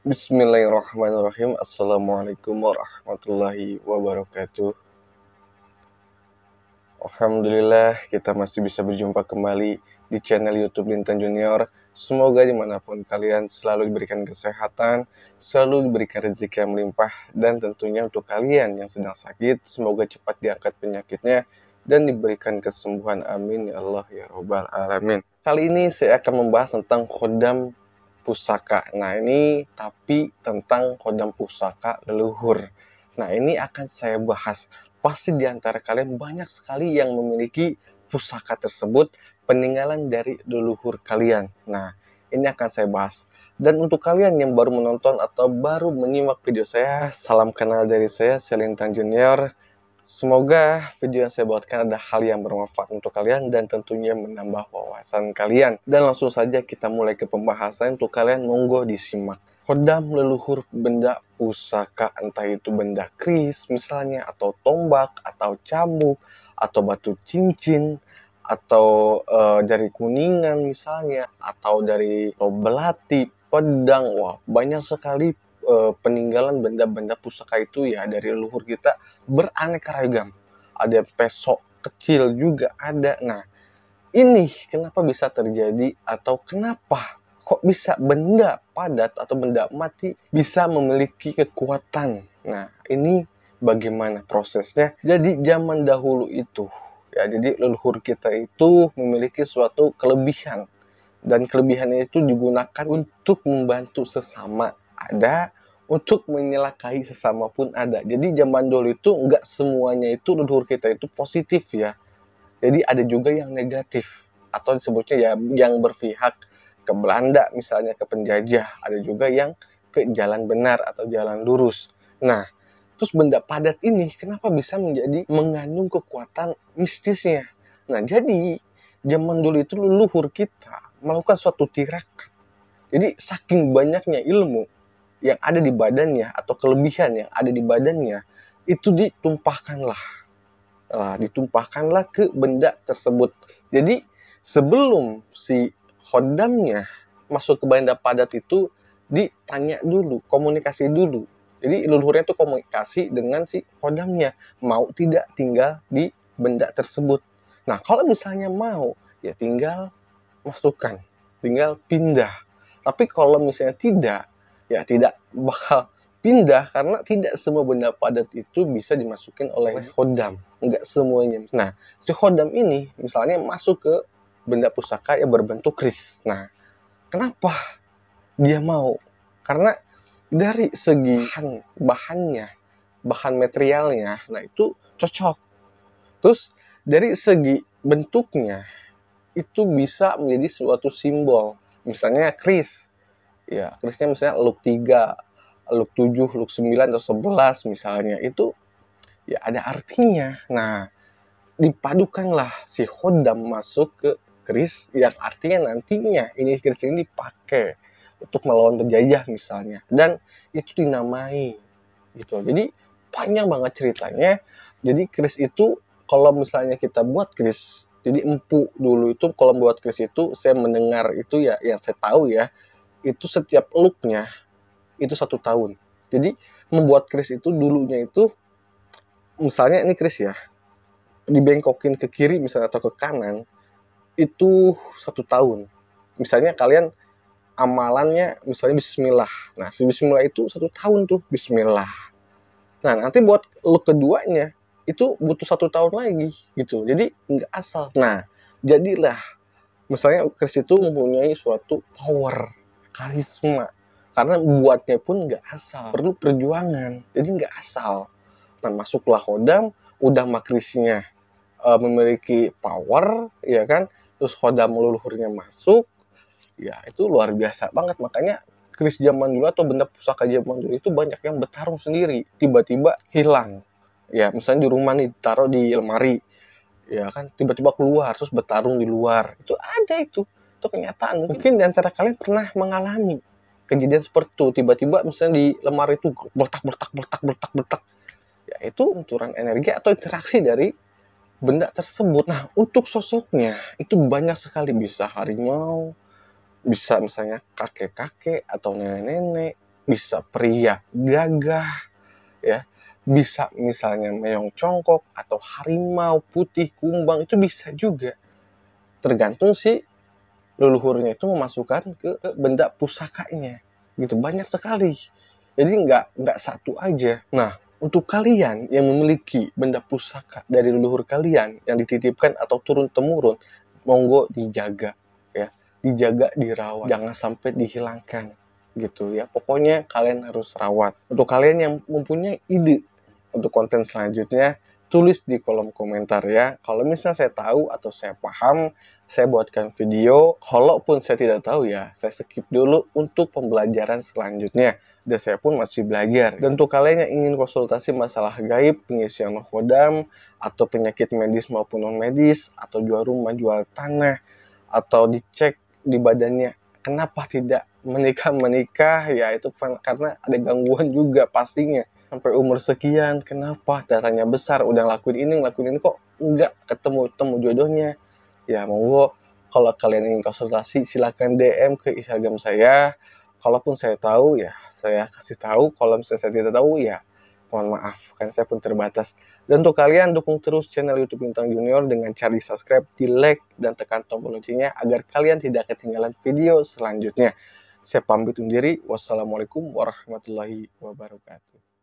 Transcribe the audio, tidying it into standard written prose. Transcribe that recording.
Bismillahirrahmanirrahim. Assalamualaikum warahmatullahi wabarakatuh. Alhamdulillah kita masih bisa berjumpa kembali di channel YouTube Lintan Junior. Semoga dimanapun kalian selalu diberikan kesehatan, selalu diberikan rezeki yang melimpah, dan tentunya untuk kalian yang sedang sakit, semoga cepat diangkat penyakitnya dan diberikan kesembuhan. Amin ya Allah ya Robbal Alamin. Kali ini saya akan membahas tentang khodam pusaka. Nah, ini tapi tentang khodam pusaka leluhur. Nah, ini akan saya bahas. Pasti di antara kalian banyak sekali yang memiliki pusaka tersebut peninggalan dari leluhur kalian. Nah, ini akan saya bahas. Dan untuk kalian yang baru menonton atau baru menyimak video saya, salam kenal dari saya, Selintan Junior. Semoga video yang saya buatkan ada hal yang bermanfaat untuk kalian dan tentunya menambah wawasan kalian. Dan langsung saja kita mulai ke pembahasan. Untuk kalian monggo disimak. Khodam leluhur benda pusaka, entah itu benda keris misalnya, atau tombak, atau cambuk, atau batu cincin, atau dari kuningan misalnya, atau dari belati, pedang. Wah, banyak sekali peninggalan benda-benda pusaka itu ya dari leluhur kita, beraneka ragam. Ada pesok kecil juga ada. Nah, ini kenapa bisa terjadi atau kenapa kok bisa benda padat atau benda mati bisa memiliki kekuatan. Nah, ini bagaimana prosesnya? Jadi zaman dahulu itu ya, jadi leluhur kita itu memiliki suatu kelebihan, dan kelebihannya itu digunakan untuk membantu sesama ada, untuk menyelakai sesama pun ada. Jadi zaman dulu itu nggak semuanya itu leluhur kita itu positif ya. Jadi ada juga yang negatif, atau disebutnya ya yang berpihak ke Belanda misalnya, ke penjajah. Ada juga yang ke jalan benar atau jalan lurus. Nah, terus benda padat ini kenapa bisa menjadi mengandung kekuatan mistisnya? Nah, jadi zaman dulu itu leluhur kita melakukan suatu tirakat. Jadi saking banyaknya ilmu yang ada di badannya atau kelebihan yang ada di badannya, itu ditumpahkanlah ke benda tersebut. Jadi sebelum si khodamnya masuk ke benda padat itu ditanya dulu, komunikasi dulu. Jadi leluhurnya itu komunikasi dengan si khodamnya, mau tidak tinggal di benda tersebut. Nah, kalau misalnya mau, ya tinggal masukkan, tinggal pindah. Tapi kalau misalnya tidak, ya tidak bakal pindah, karena tidak semua benda padat itu bisa dimasukin oleh khodam. Enggak semuanya. Nah, si khodam ini misalnya masuk ke benda pusaka yang berbentuk keris. Nah, kenapa dia mau? Karena dari segi bahannya, bahan materialnya, nah itu cocok. Terus dari segi bentuknya, itu bisa menjadi suatu simbol. Misalnya keris. Ya, kerisnya misalnya luk 3, luk 7, luk 9, atau 11 misalnya. Itu ya ada artinya. Nah, dipadukanlah si khodam masuk ke keris yang artinya nantinya ini keris ini dipakai untuk melawan penjajah misalnya. Dan itu dinamai gitu. Jadi panjang banget ceritanya. Jadi keris itu kalau misalnya kita buat keris, jadi empu dulu itu kalau buat keris itu saya mendengar itu ya, yang saya tahu ya, itu setiap luknya itu 1 tahun. Jadi membuat keris itu dulunya itu, misalnya ini keris ya, dibengkokin ke kiri misalnya atau ke kanan, itu 1 tahun. Misalnya kalian amalannya misalnya Bismillah. Nah, si Bismillah itu 1 tahun tuh Bismillah. Nah, nanti buat look keduanya itu butuh 1 tahun lagi gitu. Jadi nggak asal. Nah, jadilah misalnya keris itu mempunyai suatu power, karisma. Karena buatnya pun nggak asal, perlu perjuangan. Jadi nggak asal. Nah, masuklah khodam, udah makrisnya memiliki power, ya kan? Terus khodam leluhurnya masuk, ya itu luar biasa banget. Makanya keris zaman dulu atau benda pusaka zaman dulu itu banyak yang bertarung sendiri, tiba-tiba hilang. Ya, misalnya di rumah nih, taruh di lemari, ya kan, tiba-tiba keluar, terus bertarung di luar. Itu ada itu kenyataan. Mungkin di antara kalian pernah mengalami kejadian seperti itu, tiba-tiba misalnya di lemari itu bertak. Ya, itu unturan energi atau interaksi dari benda tersebut. Nah, untuk sosoknya itu banyak sekali, bisa harimau, bisa misalnya kakek-kakek atau nenek-nenek, bisa pria gagah, ya, bisa misalnya meong congkok atau harimau putih kumbang, itu bisa juga. Tergantung si leluhurnya itu memasukkan ke benda pusakanya, gitu. Banyak sekali. Jadi nggak satu aja. Nah, untuk kalian yang memiliki benda pusaka dari leluhur kalian yang dititipkan atau turun-temurun, monggo dijaga, ya. Dijaga, dirawat, jangan sampai dihilangkan, gitu ya. Pokoknya kalian harus rawat. Untuk kalian yang mempunyai ide untuk konten selanjutnya, tulis di kolom komentar ya. Kalau misalnya saya tahu atau saya paham, saya buatkan video. Kalaupun saya tidak tahu ya, saya skip dulu untuk pembelajaran selanjutnya. Dan saya pun masih belajar. Dan untuk kalian yang ingin konsultasi masalah gaib, pengisian khodam, atau penyakit medis maupun non-medis, atau jual rumah, jual tanah, atau dicek di badannya, kenapa tidak menikah, ya itu karena ada gangguan juga pastinya. Sampai umur sekian, kenapa datanya besar, udah ngelakuin ini kok nggak ketemu jodohnya. Ya monggo, kalau kalian ingin konsultasi silahkan DM ke Instagram saya. Kalaupun saya tahu ya saya kasih tahu, kalau misalnya saya tidak tahu ya mohon maaf, kan saya pun terbatas. Dan untuk kalian dukung terus channel YouTube Bintang Junior dengan cara di subscribe, di like, dan tekan tombol loncengnya agar kalian tidak ketinggalan video selanjutnya. Saya pamit undur diri. Wassalamualaikum warahmatullahi wabarakatuh.